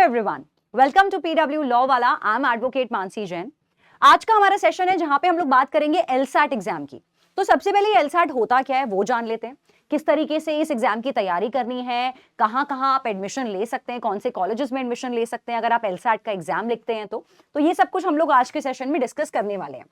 Everyone, welcome to PW law वाला। I am advocate Mansi Jain. आज का हमारा सेशन है जहां पे हम लोग बात करेंगे एलसैट एग्जाम की। तो सबसे पहले एलसैट होता क्या है वो जान लेते हैं, किस तरीके से इस एग्जाम की तैयारी करनी है, कहां कहां आप एडमिशन ले सकते हैं, कौन से कॉलेजेस में एडमिशन ले सकते हैं अगर आप एलसैट का एग्जाम लिखते हैं तो ये सब कुछ हम लोग आज के सेशन में डिस्कस करने वाले हैं।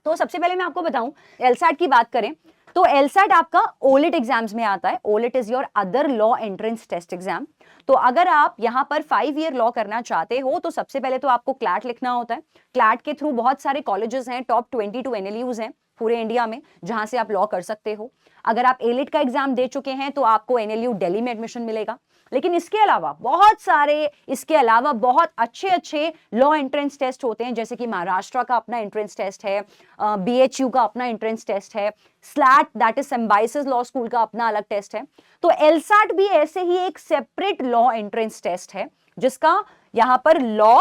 तो सबसे पहले मैं आपको बताऊं, एलसैट की बात करें तो एलसैट आपका ओलेट एग्जाम्स में आता है। AILET is your other law entrance test exam. तो अगर आप यहां पर 5 ईयर लॉ करना चाहते हो तो सबसे पहले तो आपको क्लैट लिखना होता है। क्लैट के थ्रू बहुत सारे कॉलेजेस हैं, टॉप 22 एनएलयूज हैं पूरे इंडिया में जहां से आप लॉ कर सकते हो। अगर आप एलिट का एग्जाम दे चुके हैं तो आपको एनएलयू दिल्ली में एडमिशन मिलेगा। लेकिन इसके अलावा बहुत अच्छे लॉ एंट्रेंस टेस्ट होते हैं, जैसे कि महाराष्ट्र का अपना एंट्रेंस टेस्ट है, बीएचयू का अपना एंट्रेंस टेस्ट है, slate that is symbiosis law school का अपना अलग टेस्ट है। तो एलसैट भी ऐसे ही एक सेपरेट लॉ एंट्रेंस टेस्ट है जिसका यहां पर लॉ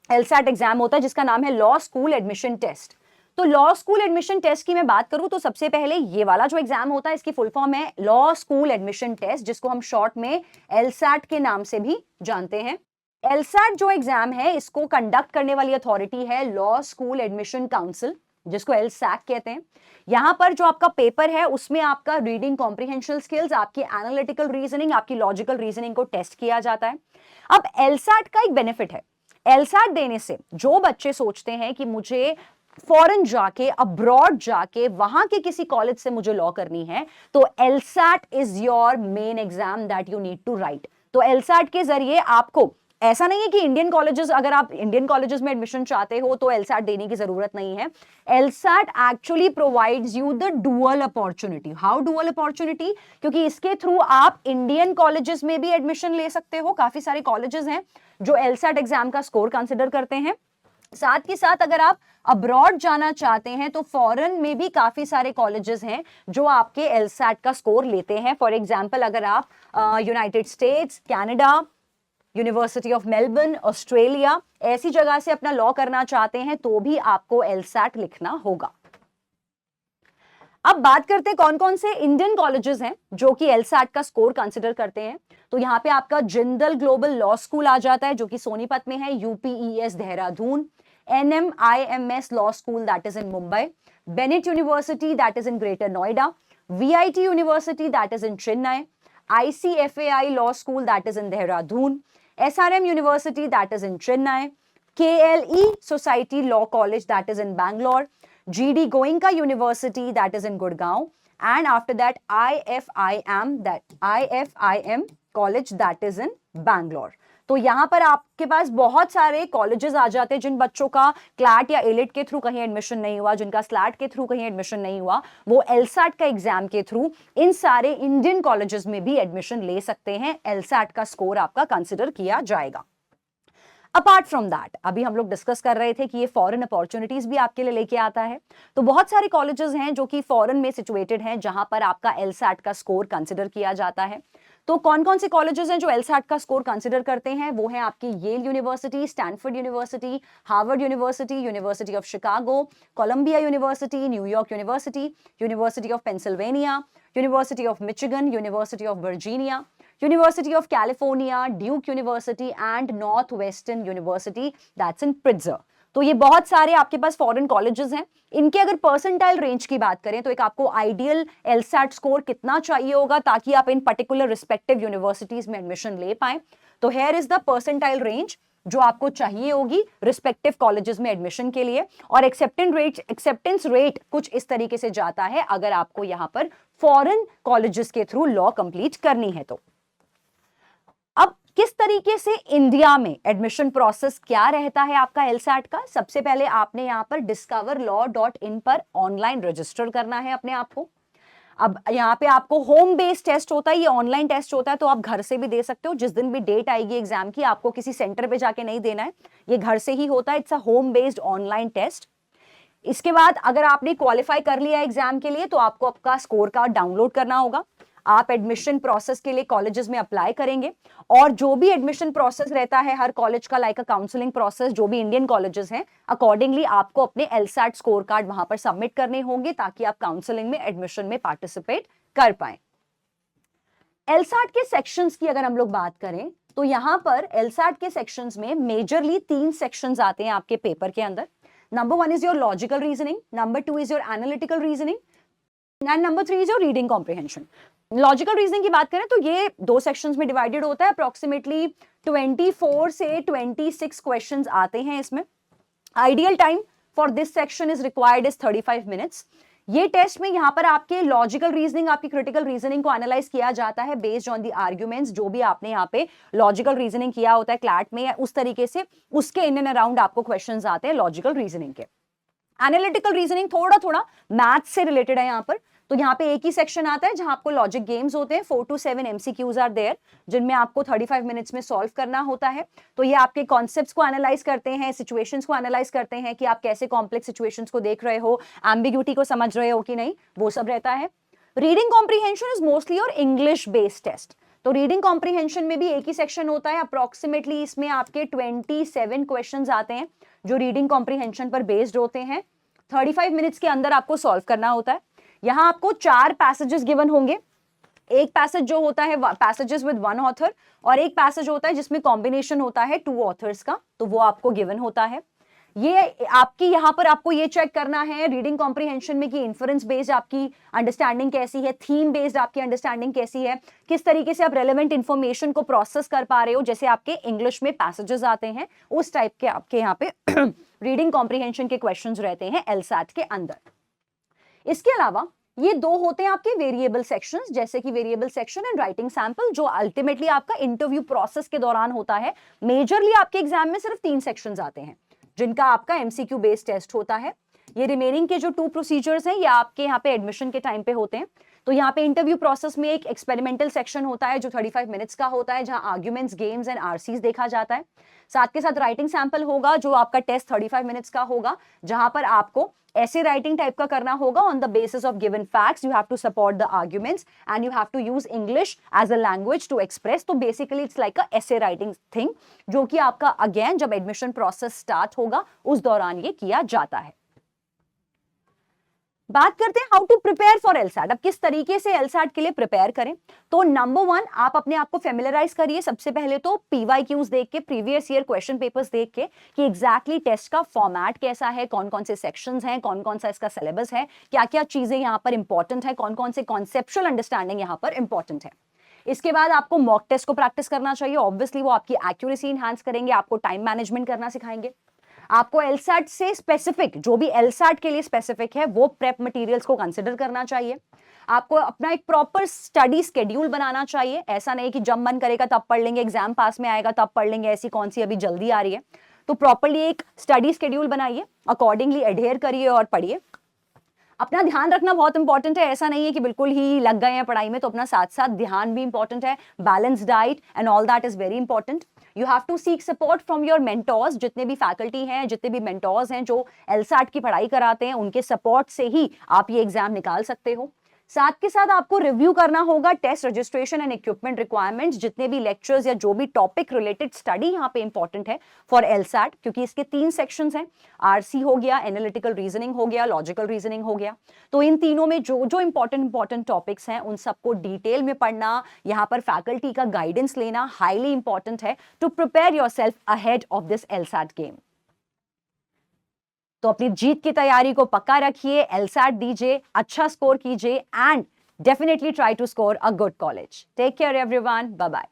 एलसैट एग्जाम होता है, जिसका नाम है लॉ स्कूल एडमिशन टेस्ट। तो लॉ स्कूल एडमिशन टेस्ट की मैं बात करूं तो सबसे पहले ये वाला जो एग्जाम होता है इसकी फुल फॉर्म है लॉ स्कूल एडमिशन टेस्ट, जिसको हम शॉर्ट में एलसैट के नाम से भी जानते हैं। एलसैट जो एग्जाम है इसको कंडक्ट करने वाली अथॉरिटी है लॉ स्कूल एडमिशन काउंसिल, जिसको एलसैक कहते हैं। यहां पर जो आपका पेपर है उसमें आपका रीडिंग कॉम्प्रिहेंशन स्किल्स, आपकी एनालिटिकल रीजनिंग, आपकी लॉजिकल रीजनिंग को टेस्ट किया जाता है। अब एलसैट का एक बेनिफिट है, एलसैट देने से जो बच्चे सोचते हैं कि मुझे फॉरेन जाके, अब्रॉड जाके वहां के किसी कॉलेज से मुझे लॉ करनी है, तो LSAT is your main exam that you need to write. तो एलसैट के जरिए आपको, ऐसा नहीं है कि इंडियन कॉलेजेस, अगर आप इंडियन कॉलेजेस में एडमिशन चाहते हो तो एलसैट देने की जरूरत नहीं है। LSAT actually provides you the dual opportunity. How dual opportunity? क्योंकि इसके थ्रू आप इंडियन कॉलेजेस में भी एडमिशन ले सकते हो। काफी सारे कॉलेजेस हैं जो एलसैट एग्जाम का स्कोर कंसिडर करते हैं। साथ ही साथ अगर आप अब्रॉड जाना चाहते हैं तो फॉरेन में भी काफी सारे कॉलेजेस हैं जो आपके एलसैट का स्कोर लेते हैं। फॉर एग्जांपल अगर आप United states, Canada, university of Melbourne, Australia, ऐसी जगह से अपना लॉ करना चाहते हैं तो भी आपको एलसैट लिखना होगा। अब बात करते हैं कौन कौन से इंडियन कॉलेजेस हैं जो कि एलसैट का स्कोर कंसिडर करते हैं। तो यहां पे आपका जिंदल ग्लोबल लॉ स्कूल आ जाता है जो कि सोनीपत में है, UPES Dehradun, NMIMS law school that is in Mumbai, Bennett university that is in greater Noida, VIT university that is in Chennai, ICFAI law school that is in Dehradun, SRM university that is in Chennai, KLE society law college that is in Bangalore, GD Goenka University that is in Gurgaon, and after that IFIM college that is in Bangalore। तो यहां पर आपके पास बहुत सारे colleges आ जाते हैं जिन बच्चों का क्लैट या एलिट के थ्रू कहीं एडमिशन नहीं हुआ, जिनका स्लैट के थ्रू कहीं एडमिशन नहीं हुआ, वो एलसैट का एग्जाम के थ्रू इन सारे इंडियन कॉलेजेस में भी एडमिशन ले सकते हैं। एलसैट का स्कोर आपका कंसिडर किया जाएगा। अपार्ट फ्रॉम दैट, अभी हम लोग डिस्कस कर रहे थे कि ये फॉरेन अपॉर्चुनिटीज भी आपके लिए लेके आता है। तो बहुत सारे कॉलेजेस हैं जो कि फॉरेन में सिचुएटेड हैं जहां पर आपका एलसैट का स्कोर कंसिडर किया जाता है। तो कौन कौन से कॉलेजेस हैं जो एलसैट का स्कोर कंसिडर करते हैं? वो है आपकी Yale University, Stanford University, Harvard University, University of Chicago, Columbia University, New York University, University of Pennsylvania, University of Michigan, University of Virginia, University of California, Duke University and Northwestern University that's in Pritzker। तो ये बहुत सारे आपके पास foreign colleges हैं। इनके अगर percentile range की बात करें तो एक आपको आइडियल एलसैट स्कोर कितना चाहिए होगा ताकि आप इन पर्टिकुलर रिस्पेक्टिव यूनिवर्सिटीज में एडमिशन ले पाएं। तो here is the percentile range जो आपको चाहिए होगी रिस्पेक्टिव कॉलेजेस में एडमिशन के लिए। और एक्सेप्टेंस रेट कुछ इस तरीके से जाता है अगर आपको यहां पर फॉरेन कॉलेजेस के थ्रू लॉ कंप्लीट करनी है तो। अब किस तरीके से इंडिया में एडमिशन प्रोसेस क्या रहता है आपका एलसैट का? सबसे पहले आपने यहां पर discoverlaw.in पर ऑनलाइन रजिस्टर करना है अपने आप को। अब यहाँ पे आपको होम बेस्ड टेस्ट होता है, ये ऑनलाइन टेस्ट होता है तो आप घर से भी दे सकते हो। जिस दिन भी डेट आएगी एग्जाम की आपको किसी सेंटर पे जाके नहीं देना है, ये घर से ही होता है। It's a home based online test. इसके बाद अगर आपने क्वालिफाई कर लिया एग्जाम के लिए तो आपको आपका स्कोर कार्ड डाउनलोड करना होगा। आप एडमिशन प्रोसेस के लिए कॉलेजेस में अप्लाई करेंगे और जो भी एडमिशन प्रोसेस रहता है हर कॉलेज का, लाइक अ काउंसलिंग प्रोसेस, जो भी इंडियन कॉलेजेस हैं अकॉर्डिंगली आपको अपने एलसैट स्कोर कार्ड वहां पर सबमिट करने होंगे ताकि आप काउंसलिंग में एडमिशन में पार्टिसिपेट कर पाए। एलसैट के सेक्शंस की अगर हम लोग बात करें तो यहां पर LSAT के सेक्शंस में मेजरली 3 सेक्शंस आते हैं आपके पेपर के अंदर. Number 1 is your logical reasoning, number 2 is your analytical reasoning and number 3 is your reading comprehension. Logical reasoning की बात करें तो ये 2 सेक्शंस में डिवाइडेड होता है. अप्रोक्सीमेटली 24 से 26 क्वेश्चंस आते हैं इसमें. Ideal time for this section is required is 35 minutes. ये टेस्ट में यहाँ पर आपके लॉजिकल रीजनिंग, आपकी क्रिटिकल रीजनिंग को एनालाइज किया जाता है बेस्ड ऑन दी आर्ग्यूमेंट्स. जो भी आपने यहाँ पे लॉजिकल रीजनिंग किया होता है क्लैट में, उस तरीके से उसके इन एंड अराउंड आपको क्वेश्चंस आते हैं लॉजिकल रीजनिंग के. एनालिटिकल रीजनिंग थोड़ा थोड़ा मैथ्स से रिलेटेड है यहाँ पर. तो यहाँ पे एक ही सेक्शन आता है जहां आपको लॉजिक गेम्स होते हैं. 4 to 7 MCQs आर देयर, जिनमें आपको 35 मिनट्स में सॉल्व करना होता है. तो ये आपके कॉन्सेप्ट्स को एनालाइज करते हैं, सिचुएशंस को एनालाइज करते हैं कि आप कैसे कॉम्प्लेक्स सिचुएशंस को देख रहे हो, एम्बिग्यूटी को समझ रहे हो कि नहीं, वो सब रहता है. रीडिंग कॉम्प्रिहेंशन इज मोस्टली और इंग्लिश बेस्ड टेस्ट. तो रीडिंग कॉम्प्रिहेंशन में भी एक ही सेक्शन होता है. अप्रोक्सीमेटली इसमें आपके 27 क्वेश्चंस आते हैं जो रीडिंग कॉम्प्रिहेंशन पर बेस्ड होते हैं. 35 मिनट्स के अंदर आपको सॉल्व करना होता है. यहां आपको 4 पैसेजेस गिवन होंगे. एक पैसेज जो होता है पैसेजेस विद 1 ऑथर, और एक पैसेज होता है जिसमें कॉम्बिनेशन होता है 2 ऑथर्स का, तो वो आपको गिवन होता है. ये आपकी यहां पर आपको ये चेक करना है रीडिंग कॉम्प्रिहेंशन में कि इन्फरेंस बेस्ड आपकी अंडरस्टैंडिंग कैसी है, थीम बेस्ड आपकी अंडरस्टैंडिंग कैसी है, किस तरीके से आप रेलेवेंट इंफॉर्मेशन को प्रोसेस कर पा रहे हो. जैसे आपके इंग्लिश में पैसेजेस आते हैं उस टाइप के आपके यहाँ पे रीडिंग कॉम्प्रिहेंशन के क्वेश्चंस रहते हैं LSAT के अंदर. इसके अलावा ये 2 होते हैं आपके वेरिएबल सेक्शंस, जैसे कि variable section and writing sample, जो अल्टीमेटली आपका इंटरव्यू प्रोसेस के दौरान होता है. मेजरली आपके एग्जाम में सिर्फ 3 सेक्शंस आते हैं जिनका आपका MCQ बेस्ड टेस्ट होता है. ये रिमेनिंग के जो 2 प्रोसीजर्स हैं ये आपके यहाँ पे एडमिशन के टाइम पे होते हैं. तो यहाँ पे इंटरव्यू प्रोसेस में एक एक्सपेरिमेंटल सेक्शन होता है जो 35 मिनट्स का होता है, जहां आर्ग्यूमेंट्स, गेम्स एंड RCs देखा जाता है. साथ के साथ राइटिंग सैंपल होगा जो आपका टेस्ट 35 मिनट्स का होगा, जहां पर आपको ऐसे राइटिंग टाइप का करना होगा. On the basis of given facts you have to support the arguments and you have to use English as a language to express. तो basically it's like a essay writing thing, जो कि आपका again जब admission process start होगा उस दौरान ये किया जाता है. बात करते हैं how to prepare for LSAT. अब किस तरीके से LSAT के लिए प्रिपेयर करें. तो नंबर 1, आप अपने आप को फेमिलराइज करिए सबसे पहले तो PYQs देख के, प्रीवियस ईयर क्वेश्चन पेपर्स देख के, कि एग्जैक्टली टेस्ट का फॉर्मेट कैसा है, कौन कौन से सेक्शंस हैं, कौन कौन सा इसका सिलेबस है, क्या क्या चीजें यहाँ पर इंपॉर्टेंट है, कौन कौन से कॉन्सेप्चुअल अंडरस्टैंडिंग यहाँ पर इंपॉर्टेंट है. इसके बाद आपको मॉक टेस्ट को प्रैक्टिस करना चाहिए. ऑब्वियसली वो आपकी एक्यूरेसी इंहांस करेंगे, आपको टाइम मैनेजमेंट करना सिखाएंगे. आपको LSAT से स्पेसिफिक, जो भी LSAT के लिए स्पेसिफिक है, वो प्रेप मटेरियल्स को कंसिडर करना चाहिए. आपको अपना एक प्रॉपर स्टडी स्केड्यूल बनाना चाहिए. ऐसा नहीं कि जब मन करेगा तब पढ़ लेंगे, एग्जाम पास में आएगा तब पढ़ लेंगे, ऐसी कौन सी अभी जल्दी आ रही है. तो प्रॉपरली एक स्टडी स्केड्यूल बनाइए, अकॉर्डिंगली एडहेयर करिए और पढ़िए. अपना ध्यान रखना बहुत इंपॉर्टेंट है. ऐसा नहीं है कि बिल्कुल ही लग गए हैं पढ़ाई में, तो अपना साथ साथ ध्यान भी इंपॉर्टेंट है. Balance diet and all that is very important. You have to seek support from your mentors. जितने भी फैकल्टी हैं, जितने भी मेंटोर्स हैं जो LSAT की पढ़ाई कराते हैं, उनके सपोर्ट से ही आप ये एग्जाम निकाल सकते हो. साथ के साथ आपको रिव्यू करना होगा test registration and equipment requirements, जितने भी लेक्चर्स या जो भी टॉपिक रिलेटेड स्टडी यहाँ पे इंपॉर्टेंट है फॉर LSAT, क्योंकि इसके 3 सेक्शंस हैं. RC हो गया, एनालिटिकल रीजनिंग हो गया, लॉजिकल रीजनिंग हो गया. तो इन तीनों में जो जो इंपॉर्टेंट टॉपिक्स हैं उन सबको डिटेल में पढ़ना, यहाँ पर फैकल्टी का गाइडेंस लेना हाईली इंपॉर्टेंट है to prepare yourself ahead of this LSAT game. तो अपनी जीत की तैयारी को पक्का रखिए, LSAT दीजिए, अच्छा स्कोर कीजिए and definitely try to score a good college. Take care everyone, bye bye.